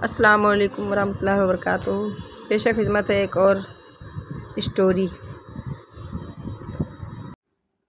السلام علیکم ورحمۃ اللہ وبرکاتہ۔ پیش خدمت ہے ایک اور اسٹوری۔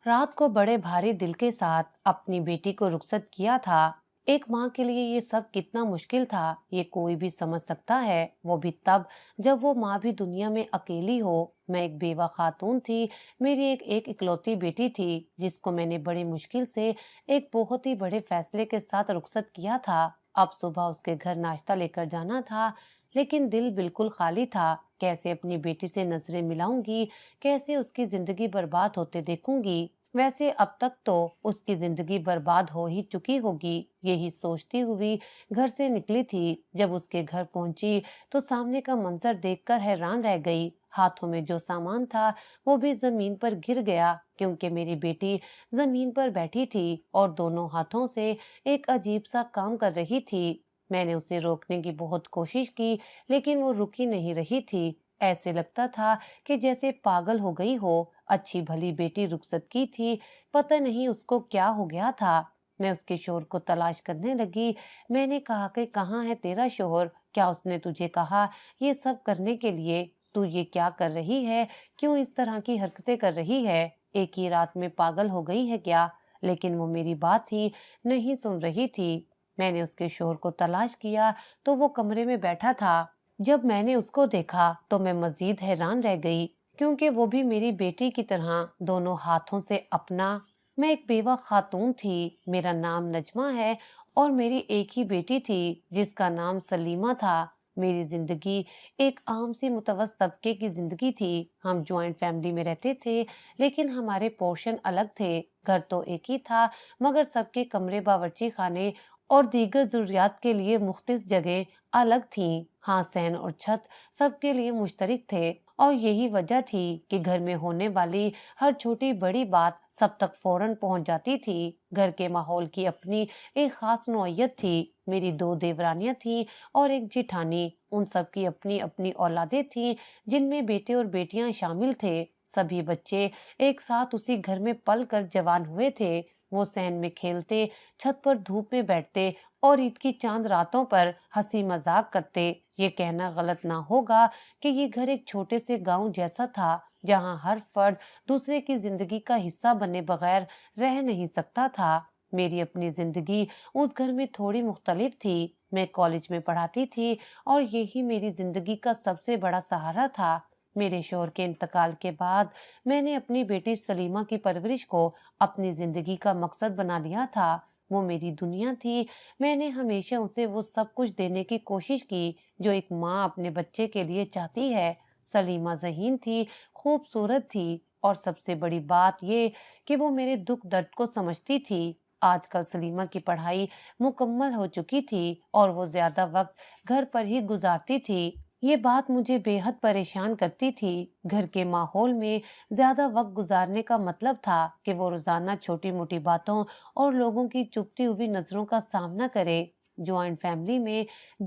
رات کو بڑے بھاری دل کے ساتھ اپنی بیٹی کو رخصت کیا تھا۔ ایک ماں کے لیے یہ سب کتنا مشکل تھا یہ کوئی بھی سمجھ سکتا ہے، وہ بھی تب جب وہ ماں بھی دنیا میں اکیلی ہو۔ میں ایک بیوہ خاتون تھی، میری ایک اکلوتی بیٹی تھی جس کو میں نے بڑی مشکل سے ایک بہت ہی بڑے فیصلے کے ساتھ رخصت کیا تھا۔ اب صبح اس کے گھر ناشتہ لے کر جانا تھا، لیکن دل بالکل خالی تھا۔ کیسے اپنی بیٹی سے نظریں ملاؤں گی، کیسے اس کی زندگی برباد ہوتے دیکھوں گی؟ ویسے اب تک تو اس کی زندگی برباد ہو ہی چکی ہوگی، یہی سوچتی ہوئی گھر سے نکلی تھی۔ جب اس کے گھر پہنچی تو سامنے کا منظر دیکھ کر حیران رہ گئی۔ ہاتھوں میں جو سامان تھا وہ بھی زمین پر گر گیا، کیونکہ میری بیٹی زمین پر بیٹھی تھی اور دونوں ہاتھوں سے ایک عجیب سا کام کر رہی تھی۔ میں نے اسے روکنے کی بہت کوشش کی، لیکن وہ رک ہی نہیں رہی تھی۔ ایسے لگتا تھا کہ جیسے پاگل ہو گئی ہو۔ اچھی بھلی بیٹی رخصت کی تھی، پتہ نہیں اس کو کیا ہو گیا تھا۔ میں اس کے شوہر کو تلاش کرنے لگی۔ میں نے کہا کہ کہاں ہے تیرا شوہر؟ کیا اس نے تجھے کہا یہ سب کرنے کے لیے؟ تو یہ کیا کر رہی ہے؟ کیوں اس طرح کی حرکتیں کر رہی ہے؟ ایک ہی رات میں پاگل ہو گئی ہے کیا؟ لیکن وہ میری بات ہی نہیں سن رہی تھی۔ میں نے اس کے شوہر کو تلاش کیا تو وہ کمرے میں بیٹھا تھا۔ جب میں نے اس کو دیکھا تو میں مزید حیران رہ گئی، کیونکہ وہ بھی میری بیٹی کی طرح دونوں ہاتھوں سے اپنا۔ میں ایک بیوہ خاتون تھی، میرا نام نجمہ ہے اور میری ایک ہی بیٹی تھی جس کا نام سلیمہ تھا۔ میری زندگی ایک عام سی متوسط طبقے کی زندگی تھی۔ ہم جوائنٹ فیملی میں رہتے تھے، لیکن ہمارے پورشن الگ تھے۔ گھر تو ایک ہی تھا، مگر سب کے کمرے، باورچی خانے اور دیگر ضروریات کے لیے مختص جگہیں الگ تھیں۔ ہاں، صحن اور چھت سب کے لیے مشترک تھے، اور یہی وجہ تھی کہ گھر میں ہونے والی ہر چھوٹی بڑی بات سب تک فوراً پہنچ جاتی تھی۔ گھر کے ماحول کی اپنی ایک خاص نوعیت تھی۔ میری 2 دیورانیاں تھیں اور ایک جیٹھانی۔ ان سب کی اپنی اپنی اولادیں تھیں، جن میں بیٹے اور بیٹیاں شامل تھے۔ سبھی بچے ایک ساتھ اسی گھر میں پل کر جوان ہوئے تھے۔ وہ صحن میں کھیلتے، چھت پر دھوپ میں بیٹھتے اور عید کی چاند راتوں پر ہنسی مذاق کرتے۔ یہ کہنا غلط نہ ہوگا کہ یہ گھر ایک چھوٹے سے گاؤں جیسا تھا، جہاں ہر فرد دوسرے کی زندگی کا حصہ بنے بغیر رہ نہیں سکتا تھا۔ میری اپنی زندگی اس گھر میں تھوڑی مختلف تھی۔ میں کالج میں پڑھاتی تھی اور یہی میری زندگی کا سب سے بڑا سہارا تھا۔ میرے شوہر کے انتقال کے بعد میں نے اپنی بیٹی سلیمہ کی پرورش کو اپنی زندگی کا مقصد بنا لیا تھا۔ وہ میری دنیا تھی۔ میں نے ہمیشہ اسے وہ سب کچھ دینے کی کوشش کی جو ایک ماں اپنے بچے کے لیے چاہتی ہے۔ سلیمہ ذہین تھی، خوبصورت تھی، اور سب سے بڑی بات یہ کہ وہ میرے دکھ درد کو سمجھتی تھی۔ آج کل سلیمہ کی پڑھائی مکمل ہو چکی تھی اور وہ زیادہ وقت گھر پر ہی گزارتی تھی۔ یہ بات مجھے بے حد پریشان کرتی تھی۔ گھر کے ماحول میں زیادہ وقت گزارنے کا مطلب تھا کہ وہ روزانہ چھوٹی موٹی باتوں اور لوگوں کی چبھتی ہوئی نظروں کا سامنا کرے۔ جوائنٹ فیملی میں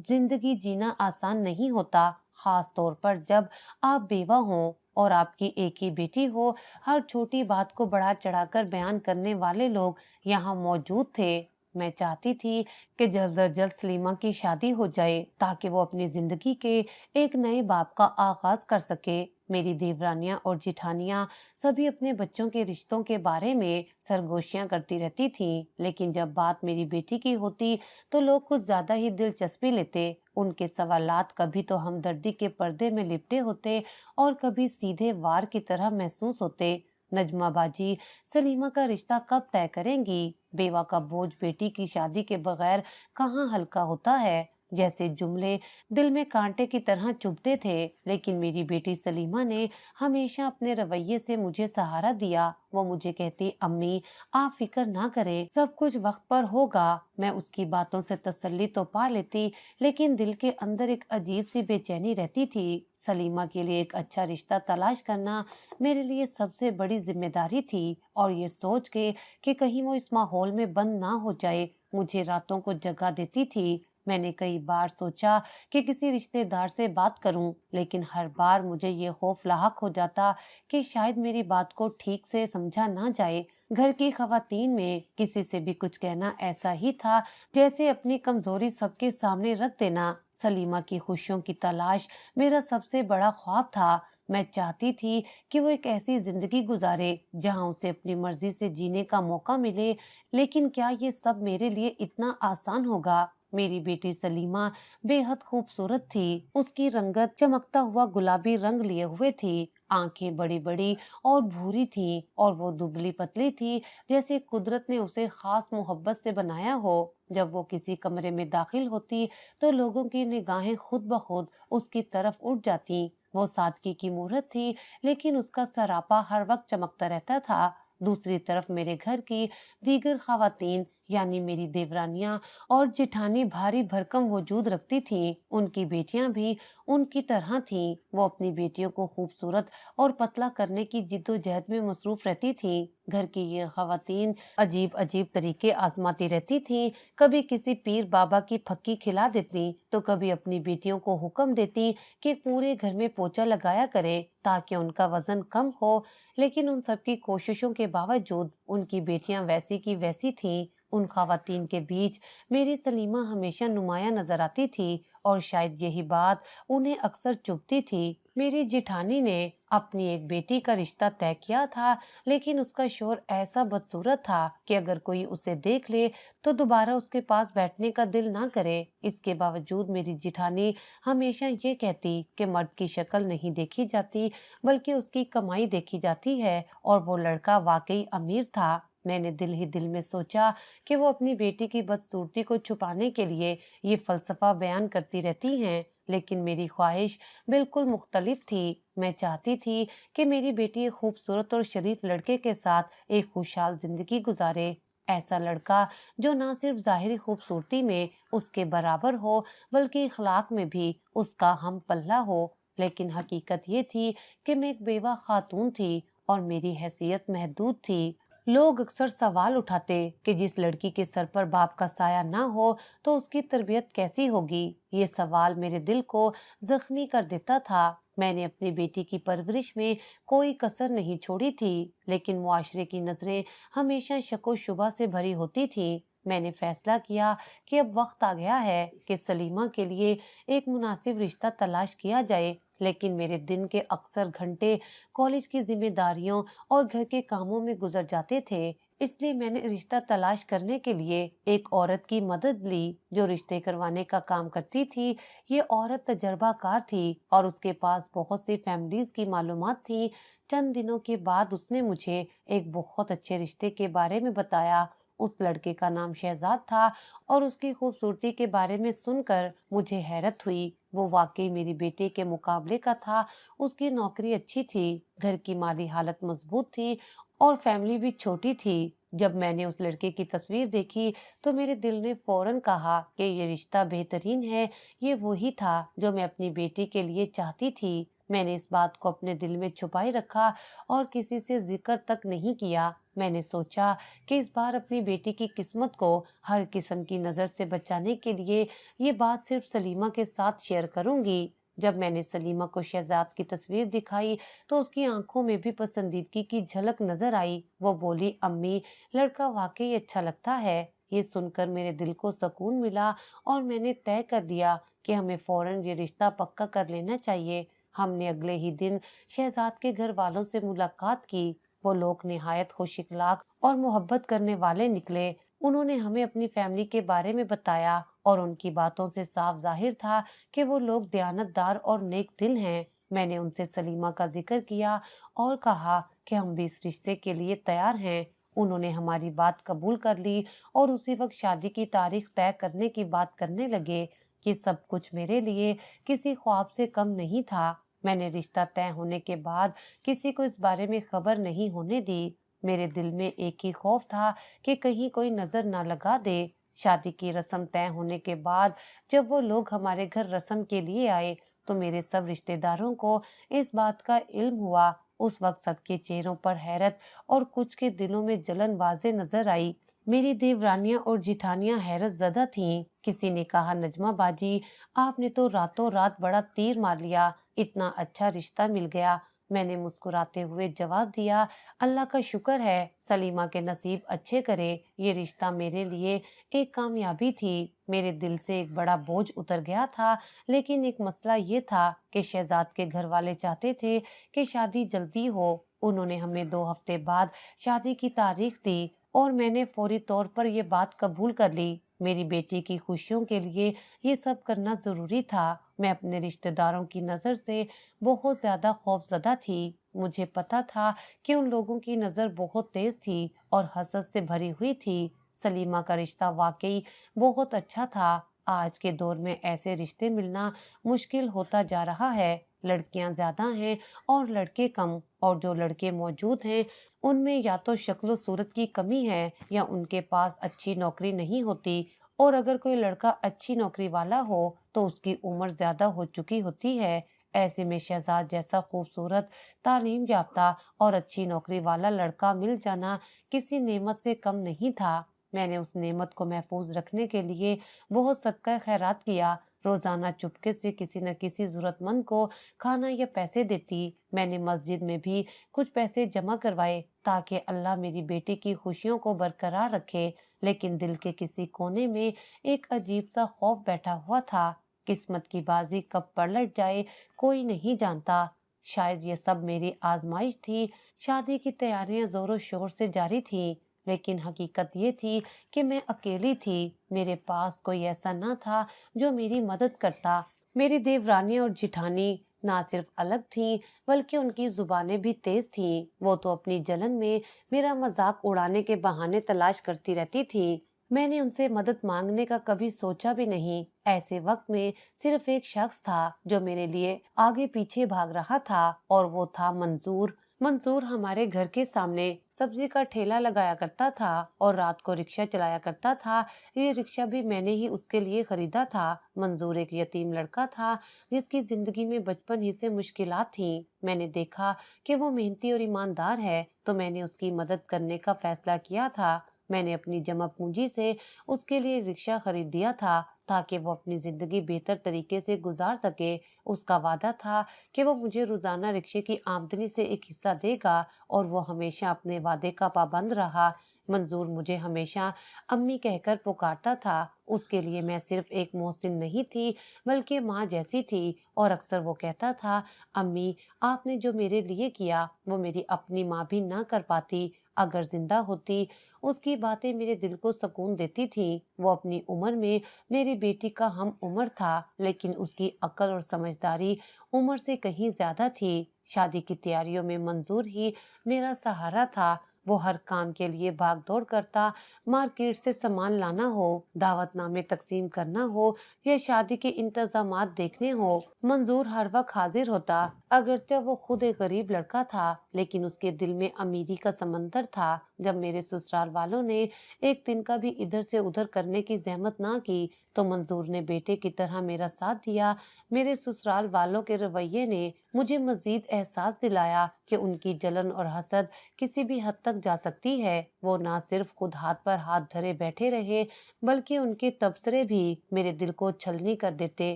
زندگی جینا آسان نہیں ہوتا، خاص طور پر جب آپ بیوہ ہوں اور آپ کی ایک ہی بیٹی ہو۔ ہر چھوٹی بات کو بڑھا چڑھا کر بیان کرنے والے لوگ یہاں موجود تھے۔ میں چاہتی تھی کہ جلد از جلد سلیمہ کی شادی ہو جائے تاکہ وہ اپنی زندگی کے ایک نئے باب کا آغاز کر سکے۔ میری دیورانیاں اور جیٹھانیاں سبھی اپنے بچوں کے رشتوں کے بارے میں سرگوشیاں کرتی رہتی تھیں، لیکن جب بات میری بیٹی کی ہوتی تو لوگ کچھ زیادہ ہی دلچسپی لیتے۔ ان کے سوالات کبھی تو ہمدردی کے پردے میں لپٹے ہوتے اور کبھی سیدھے وار کی طرح محسوس ہوتے۔ نجمہ باجی، سلیمہ کا رشتہ کب طے کریں گی؟ بیوہ کا بوجھ بیٹی کی شادی کے بغیر کہاں ہلکا ہوتا ہے؟ جیسے جملے دل میں کانٹے کی طرح چبھتے تھے، لیکن میری بیٹی سلیمہ نے ہمیشہ اپنے رویے سے مجھے سہارا دیا۔ وہ مجھے کہتی، امی آپ فکر نہ کریں، سب کچھ وقت پر ہوگا۔ میں اس کی باتوں سے تسلی تو پا لیتی، لیکن دل کے اندر ایک عجیب سی بے چینی رہتی تھی۔ سلیمہ کے لیے ایک اچھا رشتہ تلاش کرنا میرے لیے سب سے بڑی ذمہ داری تھی، اور یہ سوچ کے کہ کہیں وہ اس ماحول میں بند نہ ہو جائے مجھے راتوں کو جگا دیتی تھی۔ میں نے کئی بار سوچا کہ کسی رشتہ دار سے بات کروں، لیکن ہر بار مجھے یہ خوف لاحق ہو جاتا کہ شاید میری بات کو ٹھیک سے سمجھا نہ جائے۔ گھر کی خواتین میں کسی سے بھی کچھ کہنا ایسا ہی تھا جیسے اپنی کمزوری سب کے سامنے رکھ دینا۔ सलीमा की खुशियों की तलाश मेरा सबसे बड़ा ख्वाब था। मैं चाहती थी कि वो एक ऐसी जिंदगी गुजारे जहां उसे अपनी मर्जी से जीने का मौका मिले, लेकिन क्या ये सब मेरे लिए इतना आसान होगा? मेरी बेटी सलीमा बेहद खूबसूरत थी। उसकी रंगत चमकता हुआ गुलाबी रंग लिए हुए थी। आंखें बड़ी बड़ी और भूरी थी और वो दुबली पतली थी, जैसे कुदरत ने उसे खास मोहब्बत से बनाया हो। जब वो किसी कमरे में दाखिल होती तो लोगों की निगाहें खुद ब खुद उसकी तरफ उठ जाती। वो सादगी की मूरत थी, लेकिन उसका सरापा हर वक्त चमकता रहता था। दूसरी तरफ मेरे घर की दीगर खवातीन यानी मेरी देवरानियां और जेठानी भारी भरकम वजूद रखती थीं। उनकी बेटियां भी उनकी तरह थीं। वो अपनी बेटियों को खूबसूरत और पतला करने की जिद्दोजहद में मसरूफ रहती थीं। घर की ये खवातीन अजीब अजीब तरीके आजमाती रहती थीं। कभी किसी पीर बाबा की फक्की खिला देती तो कभी अपनी बेटियों को हुक्म देती कि पूरे घर में पोछा लगाया करें ताकि उनका वजन कम हो। लेकिन उन सबकी कोशिशों के बावजूद उनकी बेटियां वैसी की वैसी थीं। उन खवातीन के बीच मेरी सलीमा हमेशा नुमाया नजर आती थी और शायद यही बात उन्हें अक्सर चुभती थी। मेरी जिठानी ने अपनी एक बेटी का रिश्ता तय किया था, लेकिन उसका शोहर ऐसा बदसूरत था कि अगर कोई उसे देख ले तो दोबारा उसके पास बैठने का दिल ना करे। इसके बावजूद मेरी जिठानी हमेशा ये कहती कि मर्द की शक्ल नहीं देखी जाती बल्कि उसकी कमाई देखी जाती है, और वो लड़का वाकई अमीर था। मैंने दिल ही दिल में सोचा कि वो अपनी बेटी की बदसूरती को छुपाने के लिए ये फलसफा बयान करती रहती हैं, लेकिन मेरी ख्वाहिश बिल्कुल मुख्तलिफ थी। मैं चाहती थी कि मेरी बेटी एक खूबसूरत और शरीफ लड़के के साथ एक खुशहाल जिंदगी गुजारे। ऐसा लड़का जो ना सिर्फ जाहिरी खूबसूरती में उसके बराबर हो बल्कि इखलाक में भी उसका हम पल्ला हो। लेकिन हकीकत ये थी कि मैं एक बेवा खातून थी और मेरी हैसियत महदूद थी। लोग अक्सर सवाल उठाते कि जिस लड़की के सर पर बाप का साया ना हो तो उसकी तरबियत कैसी होगी। ये सवाल मेरे दिल को जख्मी कर देता था। मैंने अपनी बेटी की परवरिश में कोई कसर नहीं छोड़ी थी, लेकिन मुआशरे की नजरें हमेशा शको शुबा से भरी होती थी। मैंने फैसला किया कि अब वक्त आ गया है कि सलीमा के लिए एक मुनासिब रिश्ता तलाश किया जाए, लेकिन मेरे दिन के अक्सर घंटे कॉलेज की जिम्मेदारियों और घर के कामों में गुजर जाते थे। इसलिए मैंने रिश्ता तलाश करने के लिए एक औरत की मदद ली जो रिश्ते करवाने का काम करती थी। ये औरत तजर्बाकार थी और उसके पास बहुत सी फैमिलीज की मालूमात थी। चंद दिनों के बाद उसने मुझे एक बहुत अच्छे रिश्ते के बारे में बताया। उस लड़के का नाम शहजाद था और उसकी खूबसूरती के बारे में सुनकर मुझे हैरत हुई। वो वाकई मेरी बेटे के मुकाबले का था। उसकी नौकरी अच्छी थी, घर की माली हालत मजबूत थी और फैमिली भी छोटी थी। जब मैंने उस लड़के की तस्वीर देखी तो मेरे दिल ने फौरन कहा कि ये रिश्ता बेहतरीन है। ये वही था जो मैं अपनी बेटी के लिए चाहती थी। मैंने इस बात को अपने दिल में छुपाई रखा और किसी से जिक्र तक नहीं किया। मैंने सोचा कि इस बार अपनी बेटी की किस्मत को हर किस्म की नजर से बचाने के लिए ये बात सिर्फ सलीमा के साथ शेयर करूंगी। जब मैंने सलीमा को शहजाद की तस्वीर दिखाई तो उसकी आंखों में भी पसंदीदगी की झलक नजर आई। वो बोली, अम्मी, लड़का वाकई अच्छा लगता है। ये सुनकर मेरे दिल को सुकून मिला और मैंने तय कर लिया कि हमें फौरन ये रिश्ता पक्का कर लेना चाहिए। हमने अगले ही दिन शहजाद के घर वालों से मुलाकात की। वो लोग निहायत खुश इखलाक और मोहब्बत करने वाले निकले। उन्होंने हमें अपनी फैमिली के बारे में बताया और उनकी बातों से साफ जाहिर था कि वो लोग दयानतदार और नेक दिल हैं। मैंने उनसे सलीमा का जिक्र किया और कहा कि हम भी इस रिश्ते के लिए तैयार हैं। उन्होंने हमारी बात कबूल कर ली और उसी वक्त शादी की तारीख तय करने की बात करने लगे। ये सब कुछ मेरे लिए किसी ख्वाब से कम नहीं था। मैंने रिश्ता तय होने के बाद किसी को इस बारे में खबर नहीं होने दी। मेरे दिल में एक ही खौफ था कि कहीं कोई नजर ना लगा दे। शादी की रस्म तय होने के बाद जब वो लोग हमारे घर रस्म के लिए आए तो मेरे सब रिश्तेदारों को इस बात का इल्म हुआ। उस वक्त सबके चेहरों पर हैरत और कुछ के दिलों में जलन वाजे नजर आई। मेरी देवरानियां और जिठानियां हैरत ज़दा थीं। किसी ने कहा, नजमा बाजी, आपने तो रातों रात बड़ा तीर मार लिया, इतना अच्छा रिश्ता मिल गया। میں نے مسکراتے ہوئے جواب دیا، اللہ کا شکر ہے، سلیمہ کے نصیب اچھے کرے، یہ رشتہ میرے لیے ایک کامیابی تھی۔ میرے دل سے ایک بڑا بوجھ اتر گیا تھا، لیکن ایک مسئلہ یہ تھا کہ شہزاد کے گھر والے چاہتے تھے کہ شادی جلدی ہو۔ انہوں نے ہمیں 2 ہفتے بعد شادی کی تاریخ دی اور میں نے فوری طور پر یہ بات قبول کر لی۔ میری بیٹی کی خوشیوں کے لیے یہ سب کرنا ضروری تھا۔ میں اپنے رشتہ داروں کی نظر سے بہت زیادہ خوف زدہ تھی۔ مجھے پتا تھا کہ ان لوگوں کی نظر بہت تیز تھی اور حسد سے بھری ہوئی تھی۔ سلیمہ کا رشتہ واقعی بہت اچھا تھا۔ آج کے دور میں ایسے رشتے ملنا مشکل ہوتا جا رہا ہے۔ لڑکیاں زیادہ ہیں اور لڑکے کم، اور جو لڑکے موجود ہیں ان میں یا تو شکل و صورت کی کمی ہے یا ان کے پاس اچھی نوکری نہیں ہوتی، اور اگر کوئی لڑکا اچھی نوکری والا ہو تو اس کی عمر زیادہ ہو چکی ہوتی ہے۔ ایسے میں شہزاد جیسا خوبصورت، تعلیم یافتہ اور اچھی نوکری والا لڑکا مل جانا کسی نعمت سے کم نہیں تھا۔ میں نے اس نعمت کو محفوظ رکھنے کے لیے بہت صدقہ خیرات کیا۔ روزانہ چپکے سے کسی نہ کسی ضرورت مند کو کھانا یا پیسے دیتی۔ میں نے مسجد میں بھی کچھ پیسے جمع کروائے تاکہ اللہ میری بیٹی کی خوشیوں کو برقرار رکھے، لیکن دل کے کسی کونے میں ایک عجیب سا خوف بیٹھا ہوا تھا۔ قسمت کی بازی کب پلٹ جائے کوئی نہیں جانتا۔ شاید یہ سب میری آزمائش تھی۔ شادی کی تیاریاں زور و شور سے جاری تھیں، لیکن حقیقت یہ تھی کہ میں اکیلی تھی۔ میرے پاس کوئی ایسا نہ تھا جو میری مدد کرتا۔ میری دیورانی اور جٹھانی نہ صرف الگ تھیں بلکہ ان کی زبانیں بھی تیز تھیں۔ وہ تو اپنی جلن میں میرا مذاق اڑانے کے بہانے تلاش کرتی رہتی تھیں۔ میں نے ان سے مدد مانگنے کا کبھی سوچا بھی نہیں۔ ایسے وقت میں صرف ایک شخص تھا جو میرے لیے آگے پیچھے بھاگ رہا تھا، اور وہ تھا منظور۔ منظور ہمارے گھر کے سامنے سبزی کا ٹھیلا لگایا کرتا تھا اور رات کو رکشہ چلایا کرتا تھا۔ یہ رکشہ بھی میں نے ہی اس کے لیے خریدا تھا۔ منظور ایک یتیم لڑکا تھا جس کی زندگی میں بچپن ہی سے مشکلات تھیں۔ میں نے دیکھا کہ وہ محنتی اور ایماندار ہے تو میں نے اس کی مدد کرنے کا فیصلہ کیا تھا۔ میں نے اپنی جمع پونجی سے اس کے لیے رکشہ خرید دیا تھا تاکہ وہ اپنی زندگی بہتر طریقے سے گزار سکے۔ اس کا وعدہ تھا کہ وہ مجھے روزانہ رکشے کی آمدنی سے ایک حصہ دے گا، اور وہ ہمیشہ اپنے وعدے کا پابند رہا۔ منظور مجھے ہمیشہ امی کہہ کر پکارتا تھا۔ اس کے لیے میں صرف ایک محسن نہیں تھی بلکہ ماں جیسی تھی، اور اکثر وہ کہتا تھا، امی آپ نے جو میرے لیے کیا وہ میری اپنی ماں بھی نہ کر پاتی اگر زندہ ہوتی۔ اس کی باتیں میرے دل کو سکون دیتی تھیں۔ وہ اپنی عمر میں میری بیٹی کا ہم عمر تھا، لیکن اس کی عقل اور سمجھداری عمر سے کہیں زیادہ تھی۔ شادی کی تیاریوں میں منظور ہی میرا سہارا تھا۔ وہ ہر کام کے لیے بھاگ دوڑ کرتا، مارکیٹ سے سامان لانا ہو، دعوت نامے تقسیم کرنا ہو یا شادی کے انتظامات دیکھنے ہو، منظور ہر وقت حاضر ہوتا۔ اگرچہ وہ خود ایک غریب لڑکا تھا لیکن اس کے دل میں امیری کا سمندر تھا۔ جب میرے سسرال والوں نے ایک دن کا بھی ادھر سے ادھر کرنے کی زحمت نہ کی تو منظور نے بیٹے کی طرح میرا ساتھ دیا۔ میرے سسرال والوں کے رویے نے مجھے مزید احساس دلایا کہ ان کی جلن اور حسد کسی بھی حد تک جا سکتی ہے۔ وہ نہ صرف خود ہاتھ پر ہاتھ دھرے بیٹھے رہے بلکہ ان کے تبصرے بھی میرے دل کو چھلنی کر دیتے۔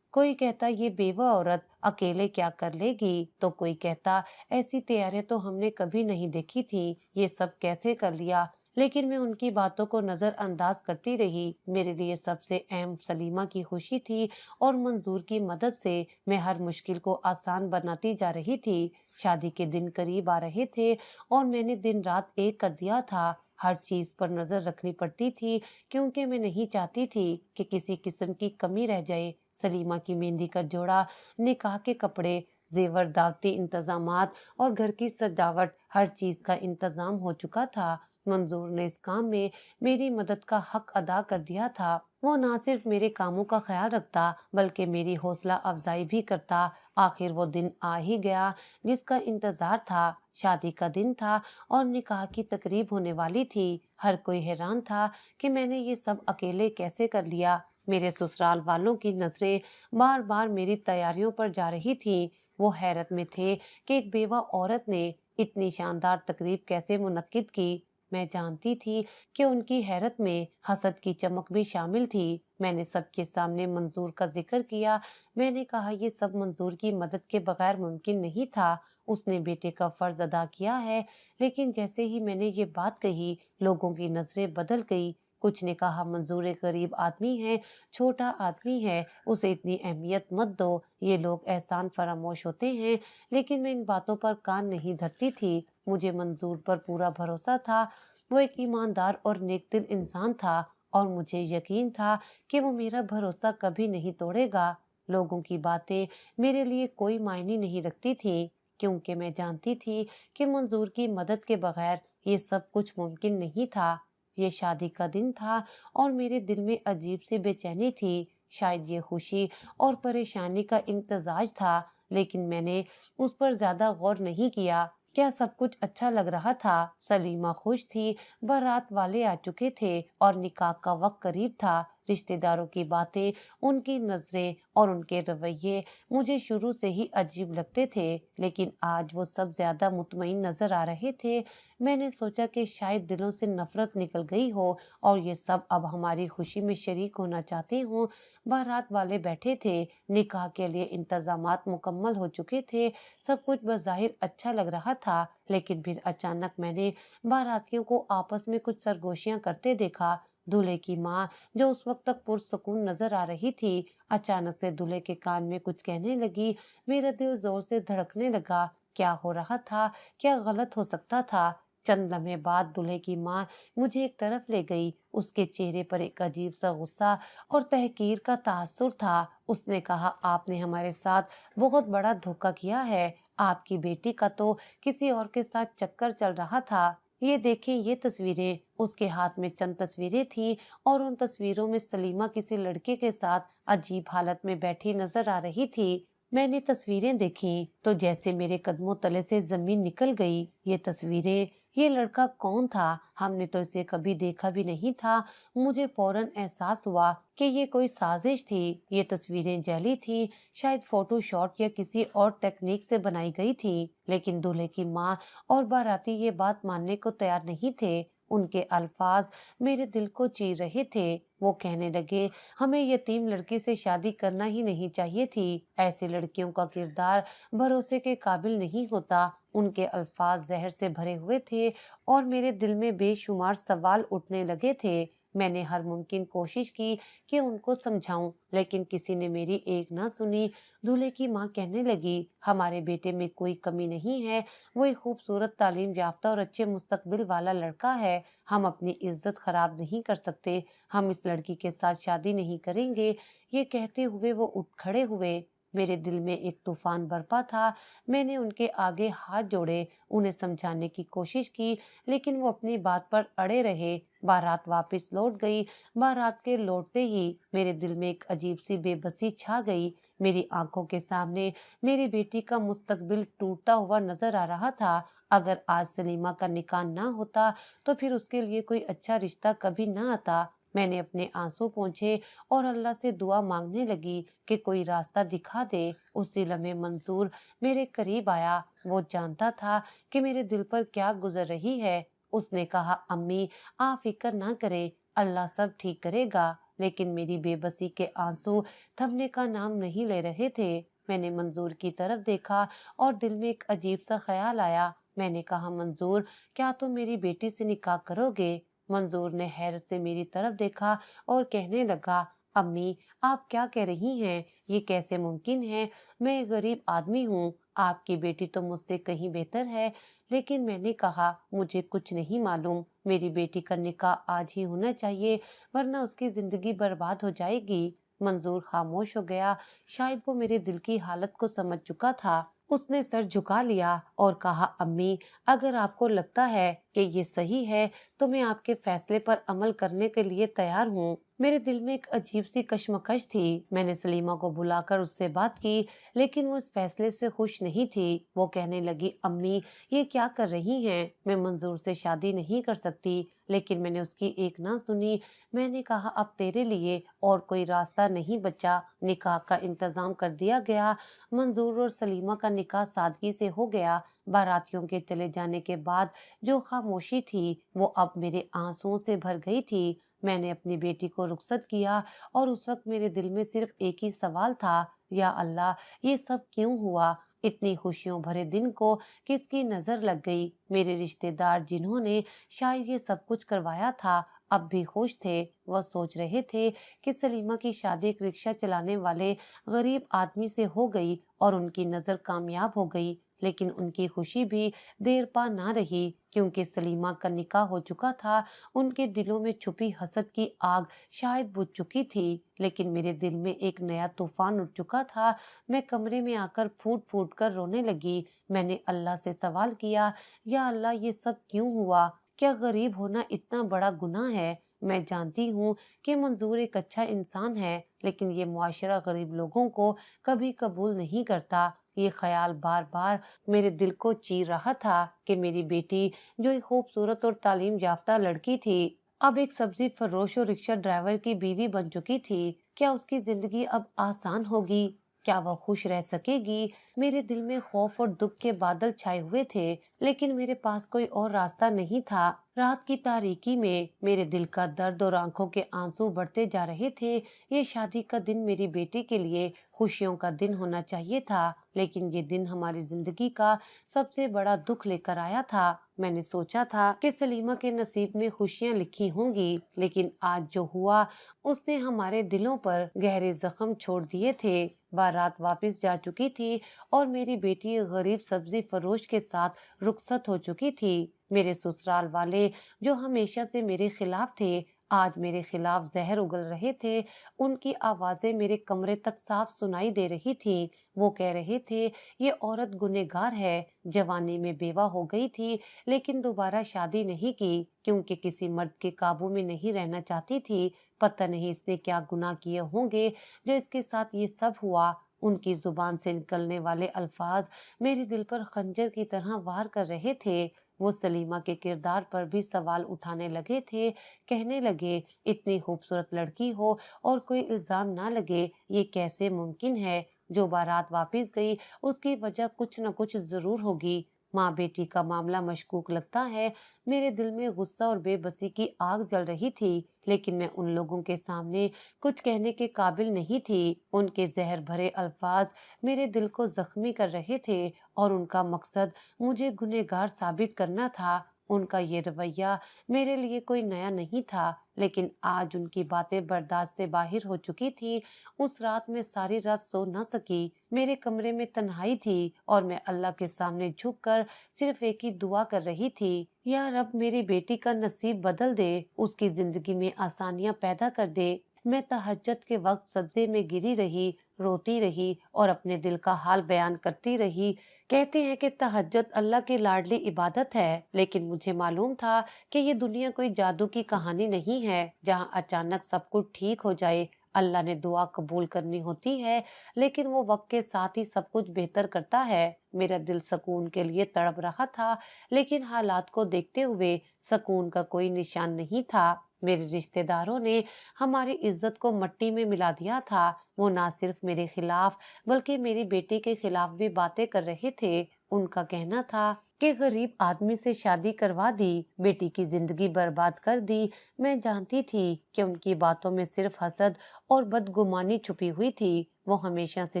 کوئی کہتا یہ بیوہ عورت اکیلے کیا کر لے گی، تو کوئی کہتا ایسی تیاریاں تو ہم نے کبھی نہیں دیکھی تھی، یہ سب کیسے کر لیا۔ لیکن میں ان کی باتوں کو نظر انداز کرتی رہی۔ میرے لیے سب سے اہم سلیمہ کی خوشی تھی، اور منظور کی مدد سے میں ہر مشکل کو آسان بناتی جا رہی تھی۔ شادی کے دن قریب آ رہے تھے اور میں نے دن رات ایک کر دیا تھا۔ ہر چیز پر نظر رکھنی پڑتی تھی کیونکہ میں نہیں چاہتی تھی کہ کسی قسم کی کمی رہ جائے۔ سلیمہ کی مہندی کا جوڑا، نکاح کے کپڑے، زیور، دعوتی انتظامات اور گھر کی سجاوٹ، ہر چیز کا انتظام ہو چکا تھا۔ منظور نے اس کام میں میری مدد کا حق ادا کر دیا تھا۔ وہ نہ صرف میرے کاموں کا خیال رکھتا بلکہ میری حوصلہ افزائی بھی کرتا۔ آخر وہ دن آ ہی گیا جس کا انتظار تھا۔ شادی کا دن تھا اور نکاح کی تقریب ہونے والی تھی۔ ہر کوئی حیران تھا کہ میں نے یہ سب اکیلے کیسے کر لیا۔ میرے سسرال والوں کی نظریں بار بار میری تیاریوں پر جا رہی تھیں۔ وہ حیرت میں تھے کہ ایک بیوہ عورت نے اتنی شاندار تقریب کیسے منعقد کی۔ میں جانتی تھی کہ ان کی حیرت میں حسد کی چمک بھی شامل تھی۔ میں نے سب کے سامنے منظور کا ذکر کیا۔ میں نے کہا یہ سب منظور کی مدد کے بغیر ممکن نہیں تھا۔ اس نے بیٹے کا فرض ادا کیا ہے، لیکن جیسے ہی میں نے یہ بات کہی لوگوں کی نظریں بدل گئی۔ کچھ نے کہا منظور ایک غریب آدمی ہے، چھوٹا آدمی ہے، اسے اتنی اہمیت مت دو، یہ لوگ احسان فراموش ہوتے ہیں۔ لیکن میں ان باتوں پر کان نہیں دھرتی تھی۔ مجھے منظور پر پورا بھروسہ تھا، وہ ایک ایماندار اور نیک دل انسان تھا اور مجھے یقین تھا کہ وہ میرا بھروسہ کبھی نہیں توڑے گا۔ لوگوں کی باتیں میرے لیے کوئی معنی نہیں رکھتی تھی، کیونکہ میں جانتی تھی کہ منظور کی مدد کے بغیر یہ سب کچھ ممکن نہیں تھا۔ یہ شادی کا دن تھا اور میرے دل میں عجیب سی بے چینی تھی، شاید یہ خوشی اور پریشانی کا امتزاج تھا، لیکن میں نے اس پر زیادہ غور نہیں کیا۔ کیا سب کچھ اچھا لگ رہا تھا، سلیمہ خوش تھی، بارات والے آ چکے تھے اور نکاح کا وقت قریب تھا۔ رشتہ داروں کی باتیں، ان کی نظریں اور ان کے رویے مجھے شروع سے ہی عجیب لگتے تھے، لیکن آج وہ سب زیادہ مطمئن نظر آ رہے تھے۔ میں نے سوچا کہ شاید دلوں سے نفرت نکل گئی ہو اور یہ سب اب ہماری خوشی میں شریک ہونا چاہتے ہوں۔ بارات والے بیٹھے تھے، نکاح کے لیے انتظامات مکمل ہو چکے تھے، سب کچھ بظاہر اچھا لگ رہا تھا، لیکن پھر اچانک میں نے باراتیوں کو آپس میں کچھ سرگوشیاں کرتے دیکھا۔ دولہے کی ماں جو اس وقت تک پرسکون نظر آ رہی تھی، اچانک سے دولہے کے کان میں کچھ کہنے لگی۔ میرا دل زور سے دھڑکنے لگا۔ کیا ہو رہا تھا؟ کیا غلط ہو سکتا تھا؟ چند لمحے بعد دولہے کی ماں مجھے ایک طرف لے گئی، اس کے چہرے پر ایک عجیب سا غصہ اور تحقیر کا تاثر تھا۔ اس نے کہا، آپ نے ہمارے ساتھ بہت بڑا دھوکہ کیا ہے، آپ کی بیٹی کا تو کسی اور کے ساتھ چکر چل رہا تھا۔ یہ دیکھیں یہ تصویریں۔ اس کے ہاتھ میں چند تصویریں تھیں اور ان تصویروں میں سلیمہ کسی لڑکے کے ساتھ عجیب حالت میں بیٹھی نظر آ رہی تھی۔ میں نے تصویریں دیکھیں تو جیسے میرے قدموں تلے سے زمین نکل گئی۔ یہ تصویریں، یہ لڑکا کون تھا؟ ہم نے تو اسے کبھی دیکھا بھی نہیں تھا۔ مجھے فوراً احساس ہوا کہ یہ کوئی سازش تھی۔ یہ تصویریں جعلی تھیں، شاید فوٹو شاٹ یا کسی اور ٹیکنیک سے بنائی گئی تھی، لیکن دولہے کی ماں اور باراتی یہ بات ماننے کو تیار نہیں تھے۔ ان کے الفاظ میرے دل کو چیر رہے تھے۔ وہ کہنے لگے، ہمیں یتیم لڑکی سے شادی کرنا ہی نہیں چاہیے تھی، ایسی لڑکیوں کا کردار بھروسے کے قابل نہیں ہوتا۔ ان کے الفاظ زہر سے بھرے ہوئے تھے اور میرے دل میں بے شمار سوال اٹھنے لگے تھے۔ میں نے ہر ممکن کوشش کی کہ ان کو سمجھاؤں، لیکن کسی نے میری ایک نہ سنی۔ دولہے کی ماں کہنے لگی، ہمارے بیٹے میں کوئی کمی نہیں ہے، وہ ایک خوبصورت تعلیم یافتہ اور اچھے مستقبل والا لڑکا ہے، ہم اپنی عزت خراب نہیں کر سکتے، ہم اس لڑکی کے ساتھ شادی نہیں کریں گے۔ یہ کہتے ہوئے وہ اٹھ کھڑے ہوئے۔ میرے دل میں ایک طوفان برپا تھا۔ میں نے ان کے آگے ہاتھ جوڑے، انہیں سمجھانے کی کوشش کی، لیکن وہ اپنی بات پر اڑے رہے۔ بارات واپس لوٹ گئی۔ بارات کے لوٹتے ہی میرے دل میں ایک عجیب سی بے بسی چھا گئی۔ میری آنکھوں کے سامنے میری بیٹی کا مستقبل ٹوٹتا ہوا نظر آ رہا تھا۔ اگر آج سلیمہ کا نکاح نہ ہوتا تو پھر اس کے لیے کوئی اچھا رشتہ کبھی نہ آتا۔ میں نے اپنے آنسو پونچھے اور اللہ سے دعا مانگنے لگی کہ کوئی راستہ دکھا دے۔ اسی لمحے منظور میرے قریب آیا۔ وہ جانتا تھا کہ میرے دل پر کیا گزر رہی ہے۔ اس نے کہا، امی آپ فکر نہ کریں، اللہ سب ٹھیک کرے گا۔ لیکن میری بے بسی کے آنسو تھمنے کا نام نہیں لے رہے تھے۔ میں نے منظور کی طرف دیکھا اور دل میں ایک عجیب سا خیال آیا۔ میں نے کہا، منظور کیا تم میری بیٹی سے نکاح کرو گے؟ منظور نے حیرت سے میری طرف دیکھا اور کہنے لگا، امی آپ کیا کہہ رہی ہیں؟ یہ کیسے ممکن ہے؟ میں ایک غریب آدمی ہوں، آپ کی بیٹی تو مجھ سے کہیں بہتر ہے۔ لیکن میں نے کہا، مجھے کچھ نہیں معلوم، میری بیٹی کا نکاح آج ہی ہونا چاہیے ورنہ اس کی زندگی برباد ہو جائے گی۔ منظور خاموش ہو گیا، شاید وہ میرے دل کی حالت کو سمجھ چکا تھا۔ اس نے سر جھکا لیا اور کہا، امی اگر آپ کو لگتا ہے کہ یہ صحیح ہے تو میں آپ کے فیصلے پر عمل کرنے کے لیے تیار ہوں۔ میرے دل میں ایک عجیب سی کشمکش تھی۔ میں نے سلیمہ کو بلا کر اس سے بات کی، لیکن وہ اس فیصلے سے خوش نہیں تھی۔ وہ کہنے لگی، امی یہ کیا کر رہی ہیں؟ میں منظور سے شادی نہیں کر سکتی۔ لیکن میں نے اس کی ایک نہ سنی۔ میں نے کہا، اب تیرے لیے اور کوئی راستہ نہیں بچا، نکاح کا انتظام کر دیا گیا۔ منظور اور سلیمہ کا نکاح سادگی سے ہو گیا۔ باراتیوں کے چلے جانے کے بعد جو خاموشی تھی وہ اب میرے آنسوؤں سے بھر گئی تھی۔ میں نے اپنی بیٹی کو رخصت کیا اور اس وقت میرے دل میں صرف ایک ہی سوال تھا، یا اللہ یہ سب کیوں ہوا؟ इतनी खुशियों भरे दिन को किसकी नजर लग गई। मेरे रिश्तेदार जिन्होंने शायद ये सब कुछ करवाया था अब भी खुश थे। वह सोच रहे थे कि सलीमा की शादी एक रिक्शा चलाने वाले गरीब आदमी से हो गई और उनकी नजर कामयाब हो गई। लेकिन उनकी खुशी भी देर पा ना रही, क्योंकि सलीमा का निकाह हो चुका था। उनके दिलों में छुपी हसद की आग शायद बुझ चुकी थी, लेकिन मेरे दिल में एक नया तूफान उठ चुका था। मैं कमरे में आकर फूट फूट कर रोने लगी। मैंने अल्लाह से सवाल किया, या अल्लाह ये सब क्यों हुआ? क्या गरीब होना इतना बड़ा गुनाह है? मैं जानती हूँ कि मंजूर एक अच्छा इंसान है, लेकिन ये मुआशरा गरीब लोगों को कभी कबूल नहीं करता। ये ख्याल बार बार मेरे दिल को चीर रहा था कि मेरी बेटी, जो एक खूबसूरत और तालीम याफ्ता लड़की थी, अब एक सब्जी फरोश और रिक्शा ड्राइवर की बीवी बन चुकी थी। क्या उसकी जिंदगी अब आसान होगी? क्या वह खुश रह सकेगी? मेरे दिल में खौफ और दुख के बादल छाए हुए थे, लेकिन मेरे पास कोई और रास्ता नहीं था। रात की तारीकी में मेरे दिल का दर्द और आंखों के आंसू बढ़ते जा रहे थे। ये शादी का दिन मेरी बेटी के लिए खुशियों का दिन होना चाहिए था, लेकिन ये दिन हमारी जिंदगी का सबसे बड़ा दुख लेकर आया था। मैंने सोचा था कि सलीमा के नसीब में खुशियां लिखी होंगी, लेकिन आज जो हुआ उसने हमारे दिलों पर गहरे जख्म छोड़ दिए थे। बारात वापस जा चुकी थी और मेरी बेटी एक गरीब सब्जी फरोश के साथ रुखसत हो चुकी थी। मेरे ससुराल वाले, जो हमेशा से मेरे खिलाफ थे, आज मेरे खिलाफ जहर उगल रहे थे। उनकी आवाजें मेरे कमरे तक साफ सुनाई दे रही थी। वो कह रहे थे, ये औरत गुनहगार है, जवानी में बेवा हो गई थी, लेकिन दोबारा शादी नहीं की क्योंकि किसी मर्द के काबू में नहीं रहना चाहती थी। पता नहीं इसने क्या गुनाह किए होंगे जो इसके साथ ये सब हुआ। उनकी जुबान से निकलने वाले अल्फाज मेरे दिल पर खंजर की तरह वार कर रहे थे। वो सलीमा के किरदार पर भी सवाल उठाने लगे थे। कहने लगे, इतनी खूबसूरत लड़की हो और कोई इल्जाम ना लगे, ये कैसे मुमकिन है? जो बारात वापस गई उसकी वजह कुछ न कुछ जरूर होगी। माँ बेटी का मामला मशकूक लगता है। मेरे दिल में गुस्सा और बेबसी की आग जल रही थी, लेकिन मैं उन लोगों के सामने कुछ कहने के काबिल नहीं थी। उनके जहर भरे अल्फाज मेरे दिल को जख्मी कर रहे थे और उनका मकसद मुझे गुनहगार साबित करना था। उनका ये रवैया मेरे लिए कोई नया नहीं था, लेकिन आज उनकी बातें बर्दाश्त से बाहर हो चुकी थी। उस रात में सारी रात सो न सकी। मेरे कमरे में तन्हाई थी और मैं अल्लाह के सामने झुककर सिर्फ एक ही दुआ कर रही थी, या रब मेरी बेटी का नसीब बदल दे, उसकी जिंदगी में आसानियां पैदा कर दे। मैं तहज्जुद के वक्त सजदे में गिरी रही, रोती रही और अपने दिल का हाल बयान करती रही। कहते हैं कि तहज्जुद अल्लाह की लाडली इबादत है, लेकिन मुझे मालूम था कि ये दुनिया कोई जादू की कहानी नहीं है जहां अचानक सब कुछ ठीक हो जाए। अल्लाह ने दुआ कबूल करनी होती है, लेकिन वो वक्त के साथ ही सब कुछ बेहतर करता है। मेरा दिल सुकून के लिए तड़प रहा था, लेकिन हालात को देखते हुए सुकून का कोई निशान नहीं था। मेरे रिश्तेदारों ने हमारी इज्जत को मट्टी में मिला दिया था। वो ना सिर्फ मेरे खिलाफ बल्कि मेरी बेटी के खिलाफ भी बातें कर रहे थे। उनका कहना था कि गरीब आदमी से शादी करवा दी, बेटी की जिंदगी बर्बाद कर दी। मैं जानती थी कि उनकी बातों में सिर्फ हसद और बदगुमानी छुपी हुई थी। वो हमेशा से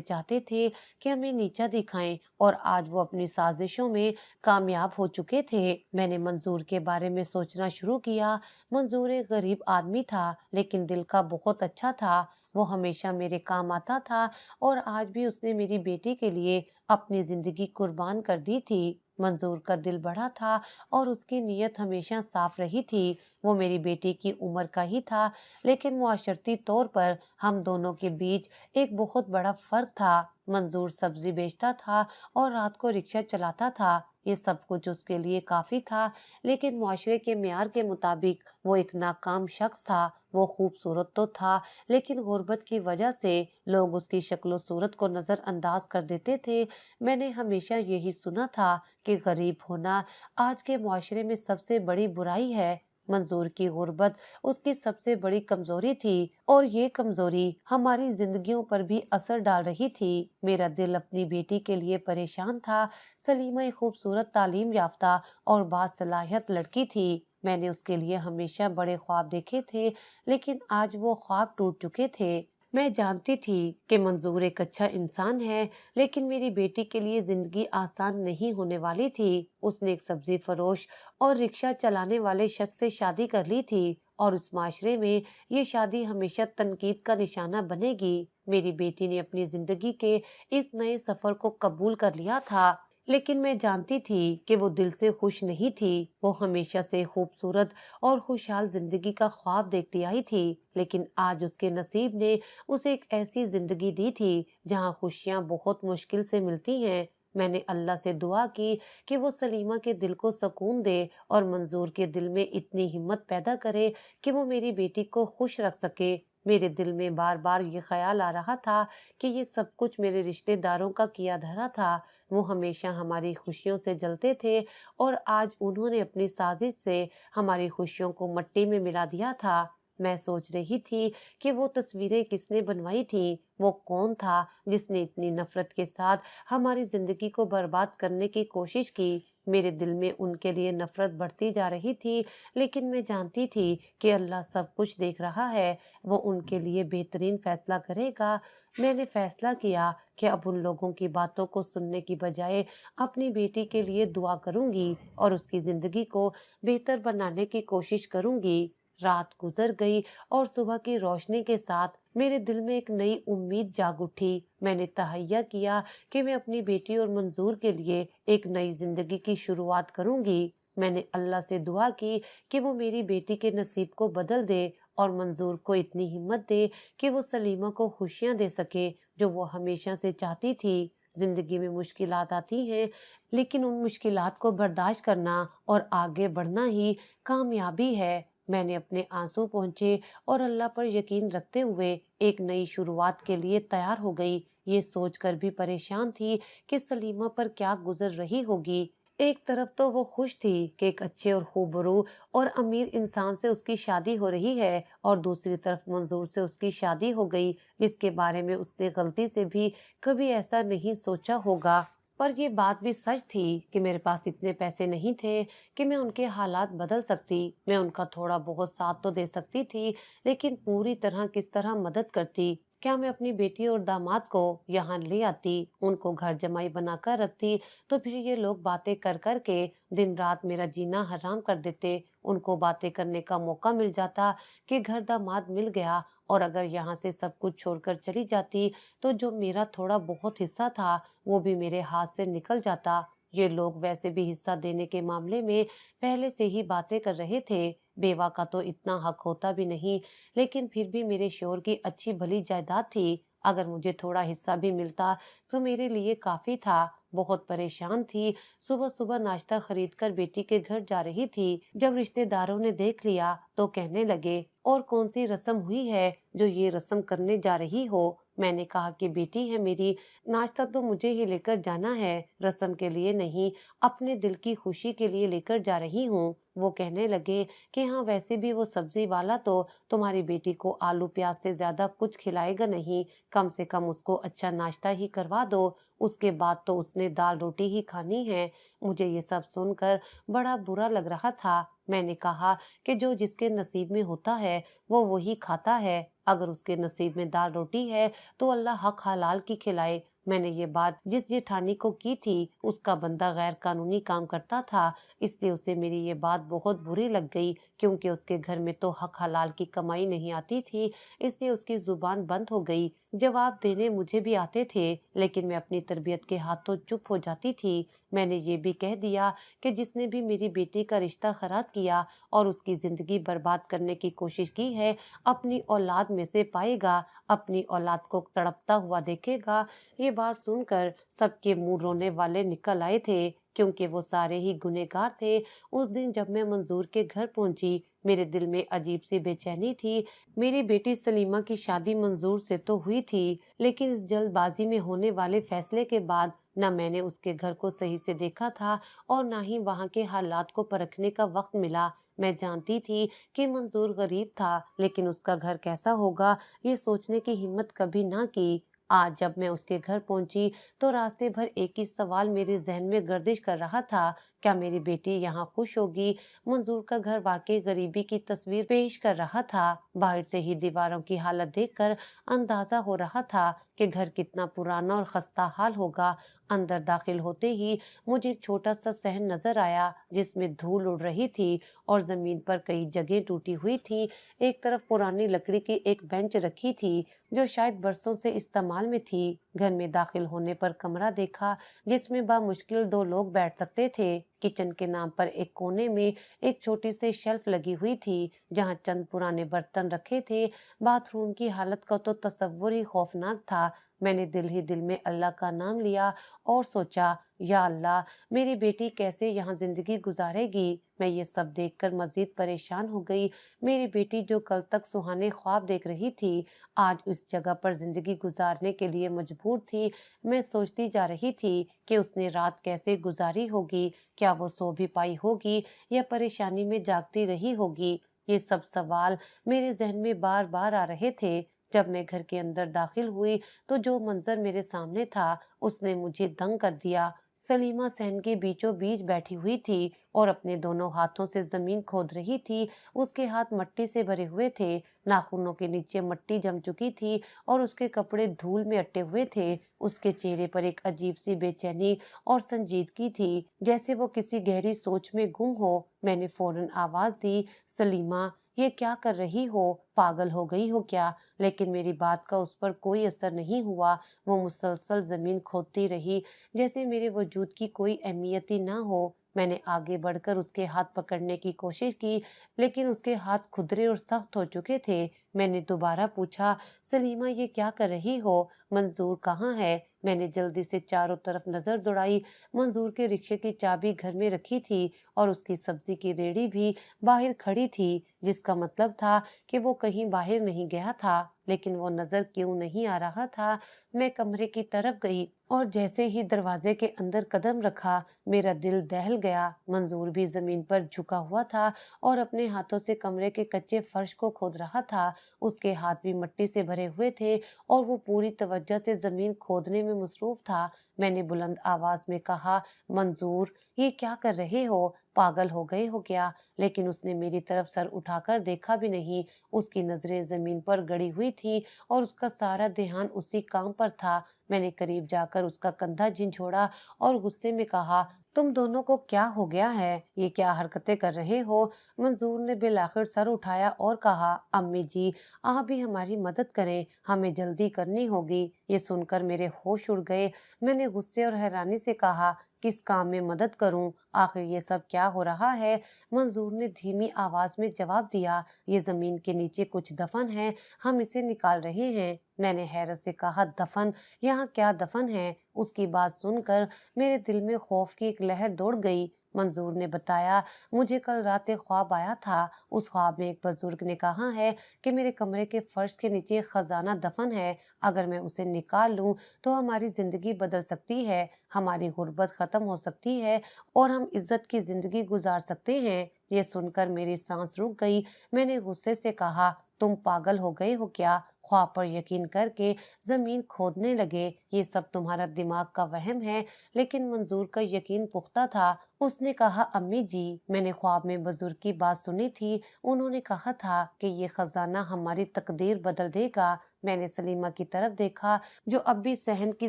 चाहते थे कि हमें नीचा दिखाएं और आज वो अपनी साजिशों में कामयाब हो चुके थे। मैंने मंजूर के बारे में सोचना शुरू किया। मंजूर एक गरीब आदमी था, लेकिन दिल का बहुत अच्छा था। वो हमेशा मेरे काम आता था और आज भी उसने मेरी बेटी के लिए अपनी जिंदगी कुर्बान कर दी थी। मंजूर का दिल बड़ा था और उसकी नीयत हमेशा साफ रही थी। वो मेरी बेटी की उम्र का ही था, लेकिन मुआशरती तौर पर हम दोनों के बीच एक बहुत बड़ा फर्क था। मंजूर सब्जी बेचता था और रात को रिक्शा चलाता था। ये सब कुछ उसके लिए काफी था, लेकिन मुआशरे के मियार के मुताबिक वो एक नाकाम शख्स था। वो खूबसूरत तो था, लेकिन गुर्बत की वजह से लोग उसकी शक्ल सूरत को नजरअंदाज कर देते थे। मैंने हमेशा यही सुना था कि गरीब होना आज के मुआशरे में सबसे बड़ी बुराई है। मंजूर की गुर्बत उसकी सबसे बड़ी कमजोरी थी और ये कमजोरी हमारी जिंदगियों पर भी असर डाल रही थी। मेरा दिल अपनी बेटी के लिए परेशान था। सलीमा एक खूबसूरत तालीम याफ्ता और बासलाहियत लड़की थी। मैंने उसके लिए हमेशा बड़े ख्वाब देखे थे, लेकिन आज वो ख्वाब टूट चुके थे। मैं जानती थी कि मंजूर एक अच्छा इंसान है, लेकिन मेरी बेटी के लिए जिंदगी आसान नहीं होने वाली थी। उसने एक सब्जी फरोश और रिक्शा चलाने वाले शख्स से शादी कर ली थी और उस माशरे में ये शादी हमेशा तनकीद का निशाना बनेगी। मेरी बेटी ने अपनी जिंदगी के इस नए सफर को कबूल कर लिया था, लेकिन मैं जानती थी कि वो दिल से खुश नहीं थी। वो हमेशा से खूबसूरत और खुशहाल जिंदगी का ख्वाब देखती आई थी, लेकिन आज उसके नसीब ने उसे एक ऐसी जिंदगी दी थी जहां खुशियां बहुत मुश्किल से मिलती हैं। मैंने अल्लाह से दुआ की कि वो सलीमा के दिल को सुकून दे और मंजूर के दिल में इतनी हिम्मत पैदा करे कि वो मेरी बेटी को खुश रख सके। मेरे दिल में बार बार ये ख्याल आ रहा था कि ये सब कुछ मेरे रिश्तेदारों का किया धरा था। वो हमेशा हमारी खुशियों से जलते थे और आज उन्होंने अपनी साजिश से हमारी खुशियों को मट्टी में मिला दिया था। मैं सोच रही थी कि वो तस्वीरें किसने बनवाई थी, वो कौन था जिसने इतनी नफरत के साथ हमारी जिंदगी को बर्बाद करने की कोशिश की। मेरे दिल में उनके लिए नफरत बढ़ती जा रही थी, लेकिन मैं जानती थी कि अल्लाह सब कुछ देख रहा है, वो उनके लिए बेहतरीन फैसला करेगा। मैंने फैसला किया कि अब उन लोगों की बातों को सुनने की बजाय अपनी बेटी के लिए दुआ करूंगी और उसकी जिंदगी को बेहतर बनाने की कोशिश करूंगी। रात गुजर गई और सुबह की रोशनी के साथ मेरे दिल में एक नई उम्मीद जाग उठी। मैंने तहैया किया कि मैं अपनी बेटी और मंजूर के लिए एक नई जिंदगी की शुरुआत करूंगी। मैंने अल्लाह से दुआ की कि वो मेरी बेटी के नसीब को बदल दे और मंजूर को इतनी हिम्मत दे कि वो सलीमा को खुशियां दे सके जो वो हमेशा से चाहती थी। जिंदगी में मुश्किलात आती हैं, लेकिन उन मुश्किलात को बर्दाश्त करना और आगे बढ़ना ही कामयाबी है। मैंने अपने आंसू पोंछे और अल्लाह पर यकीन रखते हुए एक नई शुरुआत के लिए तैयार हो गई। ये सोचकर भी परेशान थी कि सलीमा पर क्या गुजर रही होगी। एक तरफ तो वो खुश थी कि एक अच्छे और खूबरू और अमीर इंसान से उसकी शादी हो रही है और दूसरी तरफ मंजूर से उसकी शादी हो गई, जिसके बारे में उसने गलती से भी कभी ऐसा नहीं सोचा होगा। पर ये बात भी सच थी कि मेरे पास इतने पैसे नहीं थे कि मैं उनके हालात बदल सकती। मैं उनका थोड़ा बहुत साथ तो दे सकती थी, लेकिन पूरी तरह किस तरह मदद करती? क्या मैं अपनी बेटी और दामाद को यहाँ ले आती, उनको घर जमाई बनाकर रखती, तो फिर ये लोग बातें कर कर के दिन रात मेरा जीना हराम कर देते। उनको बातें करने का मौका मिल जाता कि घर दामाद मिल गया, और अगर यहाँ से सब कुछ छोड़कर चली जाती तो जो मेरा थोड़ा बहुत हिस्सा था वो भी मेरे हाथ से निकल जाता। ये लोग वैसे भी हिस्सा देने के मामले में पहले से ही बातें कर रहे थे। बेवा का तो इतना हक होता भी नहीं, लेकिन फिर भी मेरे शोहर की अच्छी भली जायदाद थी। अगर मुझे थोड़ा हिस्सा भी मिलता तो मेरे लिए काफी था। बहुत परेशान थी। सुबह सुबह नाश्ता खरीद कर बेटी के घर जा रही थी। जब रिश्तेदारों ने देख लिया तो कहने लगे, और कौन सी रस्म हुई है जो ये रस्म करने जा रही हो? मैंने कहा कि बेटी है मेरी, नाश्ता तो मुझे ही लेकर जाना है, रस्म के लिए नहीं, अपने दिल की खुशी के लिए लेकर जा रही हूँ। वो कहने लगे कि हाँ, वैसे भी वो सब्जी वाला तो तुम्हारी बेटी को आलू प्याज से ज्यादा कुछ खिलाएगा नहीं, कम से कम उसको अच्छा नाश्ता ही करवा दो, उसके बाद तो उसने दाल रोटी ही खानी है। मुझे ये सब सुनकर बड़ा बुरा लग रहा था। मैंने कहा कि जो जिसके नसीब में होता है वो वही खाता है। अगर उसके नसीब में दाल रोटी है तो अल्लाह हक हलाल की खिलाए। मैंने ये बात जिस जेठानी को की थी उसका बंदा गैर कानूनी काम करता था, इसलिए उसे मेरी ये बात बहुत बुरी लग गई, क्योंकि उसके घर में तो हक हलाल की कमाई नहीं आती थी, इसलिए उसकी जुबान बंद हो गई। जवाब देने मुझे भी आते थे, लेकिन मैं अपनी तरबियत के हाथों चुप हो जाती थी। मैंने ये भी कह दिया कि जिसने भी मेरी बेटी का रिश्ता खराब किया और उसकी जिंदगी बर्बाद करने की कोशिश की है, अपनी औलाद में से पाएगा, अपनी औलाद को तड़पता हुआ देखेगा। ये बात सुनकर सबके मुंह रोने वाले निकल आए थे, क्योंकि वो सारे ही गुनहगार थे। उस दिन जब मैं मंजूर के घर पहुंची, मेरे दिल में अजीब सी बेचैनी थी। मेरी बेटी सलीमा की शादी मंजूर से तो हुई थी, लेकिन इस जल्दबाजी में होने वाले फैसले के बाद न मैंने उसके घर को सही से देखा था और न ही वहाँ के हालात को परखने का वक्त मिला। मैं जानती थी कि मंजूर गरीब था, लेकिन उसका घर कैसा होगा ये सोचने की हिम्मत कभी ना की। آج جب میں اس کے گھر پہنچی تو راستے بھر ایک ہی سوال میرے ذہن میں گردش کر رہا تھا، کیا میری بیٹی یہاں خوش ہوگی؟ منظور کا گھر واقعی غریبی کی تصویر پیش کر رہا تھا۔ باہر سے ہی دیواروں کی حالت دیکھ کر اندازہ ہو رہا تھا کہ گھر کتنا پرانا اور خستہ حال ہوگا۔ اندر داخل ہوتے ہی مجھے ایک چھوٹا سا صحن نظر آیا جس میں دھول اڑ رہی تھی اور زمین پر کئی جگہیں ٹوٹی ہوئی تھی۔ ایک طرف پرانی لکڑی کی ایک بینچ رکھی تھی جو شاید برسوں سے استعمال میں تھی۔ گھر میں داخل ہونے پر کمرہ دیکھا جس میں بامشکل 2 لوگ بیٹھ سکتے تھے۔ کچن کے نام پر ایک کونے میں ایک چھوٹی سی شیلف لگی ہوئی تھی جہاں چند پرانے برتن رکھے تھے۔ باتھ روم کی حالت کا تو تصور ہی خوفناک تھا۔ میں نے دل ہی دل میں اللہ کا نام لیا اور سوچا، یا اللہ، میری بیٹی کیسے یہاں زندگی گزارے گی؟ میں یہ سب دیکھ کر مزید پریشان ہو گئی۔ میری بیٹی جو کل تک سہانے خواب دیکھ رہی تھی، آج اس جگہ پر زندگی گزارنے کے لیے مجبور تھی۔ میں سوچتی جا رہی تھی کہ اس نے رات کیسے گزاری ہوگی، کیا وہ سو بھی پائی ہوگی یا پریشانی میں جاگتی رہی ہوگی۔ یہ سب سوال میرے ذہن میں بار بار آ رہے تھے۔ جب میں گھر کے اندر داخل ہوئی تو جو منظر میرے سامنے تھا اس نے مجھے دنگ کر دیا۔ سلیمہ صحن کے بیچوں بیچ بیٹھی ہوئی تھی اور اپنے دونوں ہاتھوں سے زمین کھود رہی تھی۔ اس کے ہاتھ مٹی سے بھرے ہوئے تھے، ناخنوں کے نیچے مٹی جم چکی تھی اور اس کے کپڑے دھول میں اٹے ہوئے تھے۔ اس کے چہرے پر ایک عجیب سی بے چینی اور سنجیدگی تھی، جیسے وہ کسی گہری سوچ میں گم ہو۔ میں نے فوراً آواز دی، سلیمہ، یہ کیا کر رہی ہو؟ پاگل ہو گئی ہو کیا؟ لیکن میری بات کا اس پر کوئی اثر نہیں ہوا۔ وہ مسلسل زمین کھودتی رہی جیسے میرے وجود کی کوئی اہمیت ہی نہ ہو۔ میں نے آگے بڑھ کر اس کے ہاتھ پکڑنے کی کوشش کی لیکن اس کے ہاتھ کھدرے اور سخت ہو چکے تھے۔ میں نے دوبارہ پوچھا، سلیمہ، یہ کیا کر رہی ہو؟ منظور کہاں ہے؟ میں نے جلدی سے چاروں طرف نظر دوڑائی۔ منظور کے رکشے کی چابی گھر میں رکھی تھی اور اس کی سبزی کی ریڑھی بھی باہر کھڑی تھی، جس کا مطلب تھا کہ وہ کہیں باہر نہیں گیا تھا۔ لیکن وہ نظر کیوں نہیں آ رہا تھا؟ میں کمرے کی طرف گئی اور جیسے ہی دروازے کے اندر قدم رکھا میرا دل دہل گیا۔ منظور بھی زمین پر جھکا ہوا تھا اور اپنے ہاتھوں سے کمرے کے کچے فرش کو کھود رہا تھا۔ اس کے ہاتھ بھی مٹی سے بھرے ہوئے تھے اور وہ پوری توجہ سے زمین کھودنے میں مصروف تھا۔ میں نے بلند آواز میں کہا، منظور، یہ کیا کر رہے ہو؟ پاگل ہو گئے ہو کیا؟ لیکن اس نے میری طرف سر اٹھا کر دیکھا بھی نہیں۔ اس کی نظریں زمین پر گڑی ہوئی تھی اور اس کا سارا دھیان اسی کام پر تھا۔ میں نے قریب جا کر اس کا کندھا جھنجھوڑا اور غصے میں کہا، تم دونوں کو کیا ہو گیا ہے؟ یہ کیا حرکتیں کر رہے ہو؟ منظور نے بالآخر سر اٹھایا اور کہا، امی جی، آپ بھی ہماری مدد کریں، ہمیں جلدی کرنی ہوگی۔ یہ سن کر میرے ہوش اڑ گئے۔ میں نے غصے اور حیرانی سے کہا، کس کام میں مدد کروں؟ آخر یہ سب کیا ہو رہا ہے؟ منظور نے دھیمی آواز میں جواب دیا، یہ زمین کے نیچے کچھ دفن ہے، ہم اسے نکال رہے ہیں۔ میں نے حیرت سے کہا، دفن؟ یہاں کیا دفن ہے؟ اس کی بات سن کر میرے دل میں خوف کی ایک لہر دوڑ گئی۔ منظور نے بتایا، مجھے کل رات ایک خواب آیا تھا۔ اس خواب میں ایک بزرگ نے کہا ہے کہ میرے کمرے کے فرش کے نیچے ایک خزانہ دفن ہے۔ اگر میں اسے نکال لوں تو ہماری زندگی بدل سکتی ہے، ہماری غربت ختم ہو سکتی ہے اور ہم عزت کی زندگی گزار سکتے ہیں۔ یہ سن کر میری سانس رک گئی۔ میں نے غصے سے کہا، تم پاگل ہو گئے ہو کیا؟ خواب پر یقین کر کے زمین کھودنے لگے؟ یہ سب تمہارا دماغ کا وہم ہے۔ لیکن منظور کا یقین پختہ تھا۔ اس نے کہا، امی جی، میں نے خواب میں بزرگ کی بات سنی تھی، انہوں نے کہا تھا کہ یہ خزانہ ہماری تقدیر بدل دے گا۔ میں نے سلیمہ کی طرف دیکھا جو اب بھی صحن کی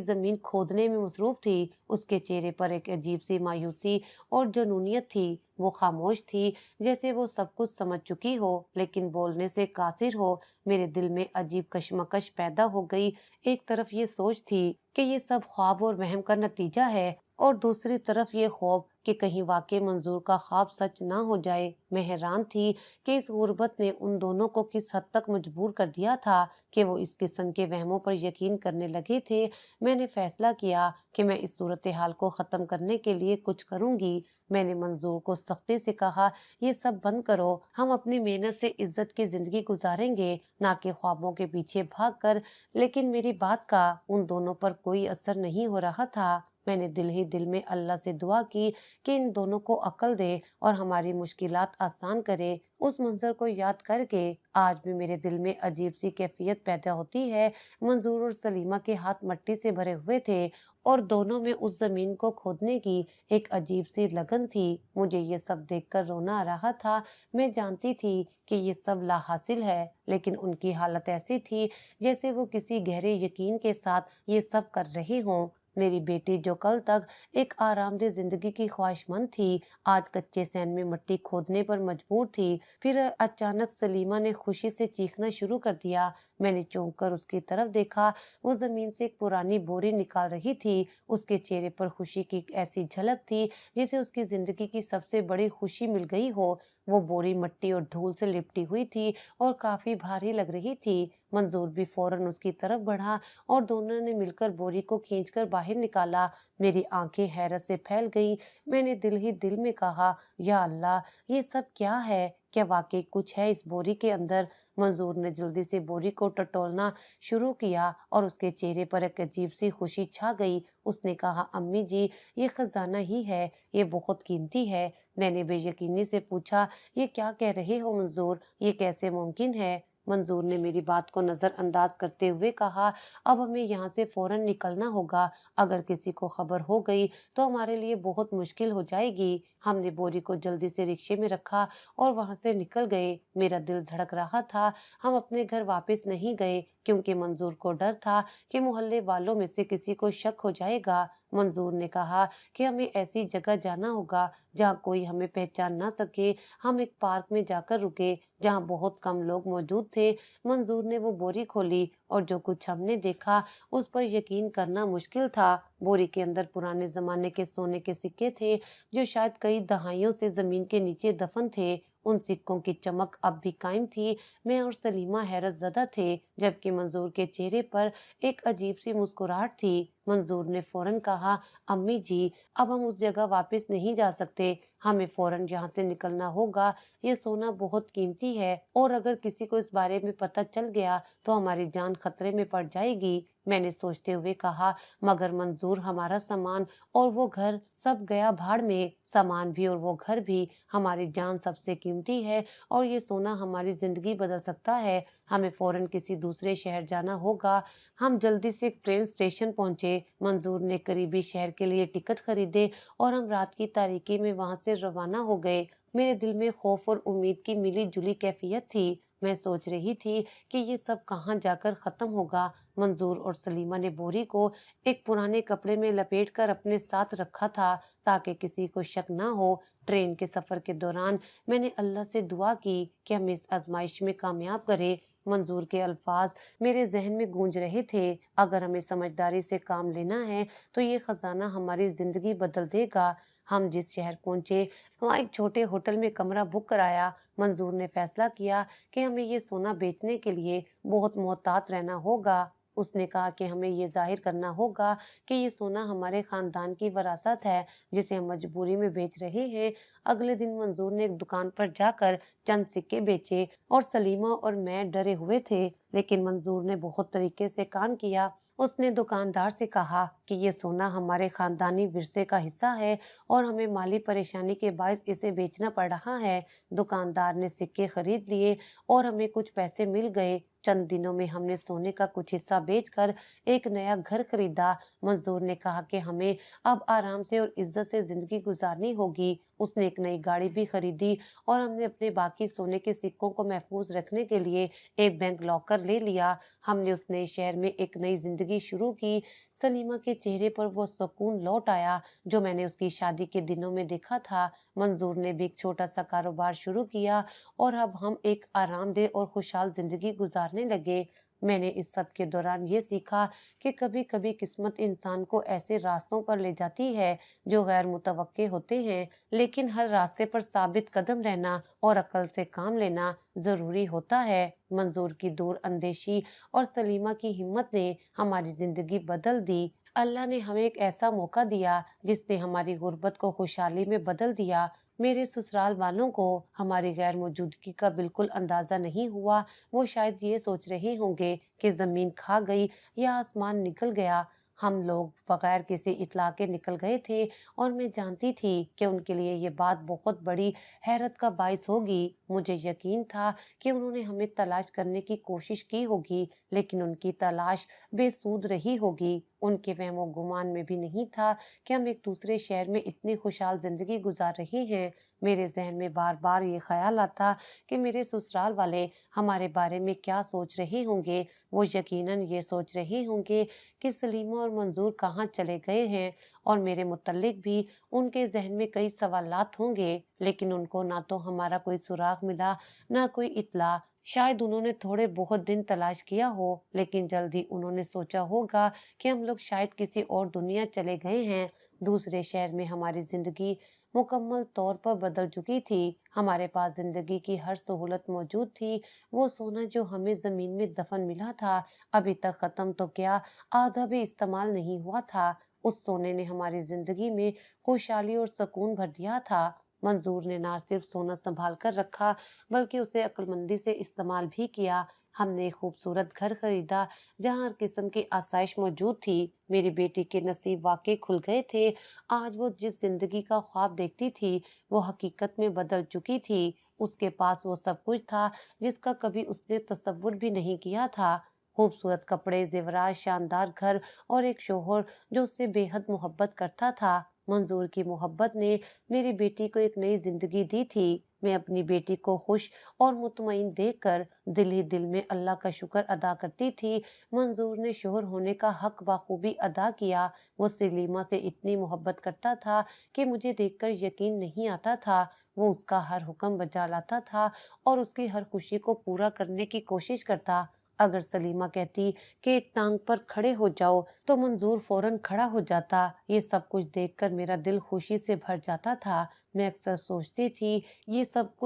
زمین کھودنے میں مصروف تھی۔ اس کے چہرے پر ایک عجیب سی مایوسی اور جنونیت تھی۔ وہ خاموش تھی جیسے وہ سب کچھ سمجھ چکی ہو لیکن بولنے سے قاصر ہو۔ میرے دل میں عجیب کشمکش پیدا ہو گئی۔ ایک طرف یہ سوچ تھی کہ یہ سب خواب اور وہم کا نتیجہ ہے اور دوسری طرف یہ خوف کہ کہیں واقعی منظور کا خواب سچ نہ ہو جائے۔ میں حیران تھی کہ اس غربت نے ان دونوں کو کس حد تک مجبور کر دیا تھا کہ وہ اس قسم کے وہموں پر یقین کرنے لگے تھے۔ میں نے فیصلہ کیا کہ میں اس صورتحال کو ختم کرنے کے لیے کچھ کروں گی۔ میں نے منظور کو سختی سے کہا، یہ سب بند کرو، ہم اپنی محنت سے عزت کی زندگی گزاریں گے، نہ کہ خوابوں کے پیچھے بھاگ کر۔ لیکن میری بات کا ان دونوں پر کوئی اثر نہیں ہو رہا تھا۔ میں نے دل ہی دل میں اللہ سے دعا کی کہ ان دونوں کو عقل دے اور ہماری مشکلات آسان کرے उस मंजर को याद करके आज भी मेरे दिल में अजीब सी कैफियत पैदा होती है। मंजूर और सलीमा के हाथ मिट्टी से भरे हुए थे और दोनों में उस जमीन को खोदने की एक अजीब सी लगन थी। मुझे ये सब देखकर रोना आ रहा था। मैं जानती थी कि ये सब लाहासिल है, लेकिन उनकी हालत ऐसी थी जैसे वो किसी गहरे यकीन के साथ ये सब कर रहे हों। मेरी बेटी जो कल तक एक आरामदेह जिंदगी की ख्वाहिशमंद थी, आज कच्चे सैन में मिट्टी खोदने पर मजबूर थी। फिर अचानक सलीमा ने खुशी से चीखना शुरू कर दिया। मैंने चौंक कर उसकी तरफ देखा। वो जमीन से एक पुरानी बोरी निकाल रही थी। उसके चेहरे पर खुशी की ऐसी झलक थी जैसे उसकी जिंदगी की सबसे बड़ी खुशी मिल गई हो। वो बोरी मिट्टी और धूल से लिपटी हुई थी और काफी भारी लग रही थी। मंजूर भी फौरन उसकी तरफ बढ़ा और दोनों ने मिलकर बोरी को खींचकर बाहर निकाला। मेरी आंखें हैरत से फैल गईं। मैंने दिल ही दिल में कहा, या अल्लाह, ये सब क्या है? क्या वाकई कुछ है इस बोरी के अंदर? मंजूर ने जल्दी से बोरी को टटोलना शुरू किया और उसके चेहरे पर एक अजीब सी खुशी छा गई। उसने कहा, अम्मी जी, ये खजाना ही है, ये बहुत कीमती है। मैंने बेयकीनी से पूछा, ये क्या कह रहे हो मंजूर? ये कैसे मुमकिन है? मंजूर ने मेरी बात को नजरअंदाज करते हुए कहा, अब हमें यहाँ से फौरन निकलना होगा। अगर किसी को खबर हो गई तो हमारे लिए बहुत मुश्किल हो जाएगी। हमने बोरी को जल्दी से रिक्शे में रखा और वहां से निकल गए। मेरा दिल धड़क रहा था। हम अपने घर वापस नहीं गए क्योंकि मंजूर को डर था कि मोहल्ले वालों में से किसी को शक हो जाएगा। मंजूर ने कहा कि हमें ऐसी जगह जाना होगा जहाँ कोई हमें पहचान ना सके। हम एक पार्क में जाकर रुके जहाँ बहुत कम लोग मौजूद थे। मंजूर ने वो बोरी खोली और जो कुछ हमने देखा उस पर यकीन करना मुश्किल था। बोरी के अंदर पुराने जमाने के सोने के सिक्के थे जो शायद कई दहाइयों से जमीन के नीचे दफन थे। उन सिक्कों की चमक अब भी कायम थी। मैं और सलीमा हैरत ज़दा थे, जबकि मंजूर के चेहरे पर एक अजीब सी मुस्कुराहट थी। मंजूर ने फौरन कहा, अम्मी जी, अब हम उस जगह वापस नहीं जा सकते। हमें फौरन यहाँ से निकलना होगा। ये सोना बहुत कीमती है और अगर किसी को इस बारे में पता चल गया तो हमारी जान खतरे में पड़ जाएगी। मैंने सोचते हुए कहा, मगर मंजूर, हमारा सामान और वो घर सब गया भाड़ में। सामान भी और वो घर भी, हमारी जान सबसे कीमती है और ये सोना हमारी जिंदगी बदल सकता है। हमें फौरन किसी दूसरे शहर जाना होगा। हम जल्दी से एक ट्रेन स्टेशन पहुंचे। मंजूर ने करीबी शहर के लिए टिकट खरीदे और हम रात की तारीकी में वहां से रवाना हो गए। मेरे दिल में खौफ और उम्मीद की मिली जुली कैफियत थी। मैं सोच रही थी कि ये सब कहाँ जाकर खत्म होगा। मंजूर और सलीमा ने बोरी को एक पुराने कपड़े में लपेटकर अपने साथ रखा था ताकि किसी को शक ना हो। ट्रेन के सफर के दौरान मैंने अल्लाह से दुआ की कि हमें इस आजमाइश में कामयाब करे। मंजूर के अल्फाज मेरे जहन में गूंज रहे थे, अगर हमें समझदारी से काम लेना है तो ये खजाना हमारी जिंदगी बदल देगा। हम जिस शहर पहुंचे वहाँ एक छोटे होटल में कमरा बुक कराया। मंजूर ने फैसला किया कि हमें ये सोना बेचने के लिए बहुत मोहतात रहना होगा। उसने कहा कि हमें ये जाहिर करना होगा कि ये सोना हमारे खानदान की विरासत है जिसे हम मजबूरी में बेच रहे हैं। अगले दिन मंजूर ने एक दुकान पर जाकर चंद सिक्के बेचे और सलीमा और मैं डरे हुए थे, लेकिन मंजूर ने बहुत तरीके से काम किया। उसने दुकानदार से कहा कि ये सोना हमारे खानदानी विरसे का हिस्सा है और हमें माली परेशानी के बायस इसे बेचना पड़ रहा है। दुकानदार ने सिक्के खरीद लिए और हमें कुछ पैसे मिल गए। चंद दिनों में हमने सोने का कुछ हिस्सा बेचकर एक नया घर खरीदा। मंजूर ने कहा कि हमें अब आराम से और इज्जत से जिंदगी गुजारनी होगी। उसने एक नई गाड़ी भी खरीदी और हमने अपने बाकी सोने के सिक्कों को महफूज रखने के लिए एक बैंक लॉकर ले लिया। हमने उस नए शहर में एक नई जिंदगी शुरू की। सलीमा के चेहरे पर वो सुकून लौट आया जो मैंने उसकी शादी के दिनों में देखा था। मंजूर ने भी एक छोटा सा कारोबार शुरू किया और अब हम एक आरामदेह और खुशहाल जिंदगी गुजारने लगे। मैंने इस सब के दौरान ये सीखा कि कभी कभी किस्मत इंसान को ऐसे रास्तों पर ले जाती है जो गैर मुतवक्के होते हैं, लेकिन हर रास्ते पर साबित कदम रहना और अक्ल से काम लेना जरूरी होता है। मंजूर की दूर अंदेशी और सलीमा की हिम्मत ने हमारी जिंदगी बदल दी। अल्लाह ने हमें एक ऐसा मौका दिया जिसने हमारी गुर्बत को खुशहाली में बदल दिया। मेरे ससुराल वालों को हमारी गैर मौजूदगी का बिल्कुल अंदाजा नहीं हुआ। वो शायद ये सोच रहे होंगे कि जमीन खा गई या आसमान निकल गया। हम लोग बगैर किसी इत्तला के निकल गए थे और मैं जानती थी कि उनके लिए ये बात बहुत बड़ी हैरत का बायस होगी। मुझे यकीन था कि उन्होंने हमें तलाश करने की कोशिश की होगी, लेकिन उनकी तलाश बेसुध रही होगी। उनके वहमो गुमान में भी नहीं था कि हम एक दूसरे शहर में इतनी खुशहाल जिंदगी गुजार रहे हैं। मेरे जहन में बार बार ये ख्याल आता कि मेरे ससुराल वाले हमारे बारे में क्या सोच रहे होंगे। वो यकीनन ये सोच रहे होंगे कि सलीमा और मंजूर कहाँ चले गए हैं, और मेरे मुतल्लिक भी उनके जहन में कई सवालात होंगे, लेकिन उनको ना तो हमारा कोई सुराग मिला, ना कोई इत्तला। शायद उन्होंने थोड़े बहुत दिन तलाश किया हो, लेकिन जल्दी उन्होंने सोचा होगा कि हम लोग शायद किसी और दुनिया चले गए हैं। दूसरे शहर में हमारी जिंदगी मुकम्मल तौर पर बदल चुकी थी। हमारे पास जिंदगी की हर सहूलत मौजूद थी। वो सोना जो हमें जमीन में दफन मिला था, अभी तक खत्म तो क्या, आधा भी इस्तेमाल नहीं हुआ था। उस सोने ने हमारी जिंदगी में खुशहाली और सुकून भर दिया था। मंजूर ने ना सिर्फ सोना संभाल कर रखा, बल्कि उसे अक्लमंदी से इस्तेमाल भी किया। हमने एक खूबसूरत घर खरीदा जहाँ हर किस्म की आसाइश मौजूद थी। मेरी बेटी के नसीब वाकई खुल गए थे। आज वो जिस जिंदगी का ख्वाब देखती थी, वो हकीकत में बदल चुकी थी। उसके पास वो सब कुछ था जिसका कभी उसने तसव्वुर भी नहीं किया था। खूबसूरत कपड़े, जेवरात, शानदार घर और एक शोहर जो उससे बेहद मोहब्बत करता था। मंजूर की मोहब्बत ने मेरी बेटी को एक नई जिंदगी दी थी। मैं अपनी बेटी को खुश और मुतमईन देखकर दिल ही दिल में अल्लाह का शुक्र अदा करती थी। मंजूर ने शोहर होने का हक बखूबी अदा किया। वो सलीमा से इतनी मोहब्बत करता था कि मुझे देखकर यकीन नहीं आता था। वो उसका हर हुक्म बजा लाता था और उसकी हर खुशी को पूरा करने की कोशिश करता। अगर सलीमा कहती कि एक टांग पर खड़े हो जाओ, तो मंजूर फौरन खड़ा हो जाता। ये सब कुछ देखकर मेरा दिल खुशी से भर जाता था। मैं अक्सर सोचती थी, ये सब कुछ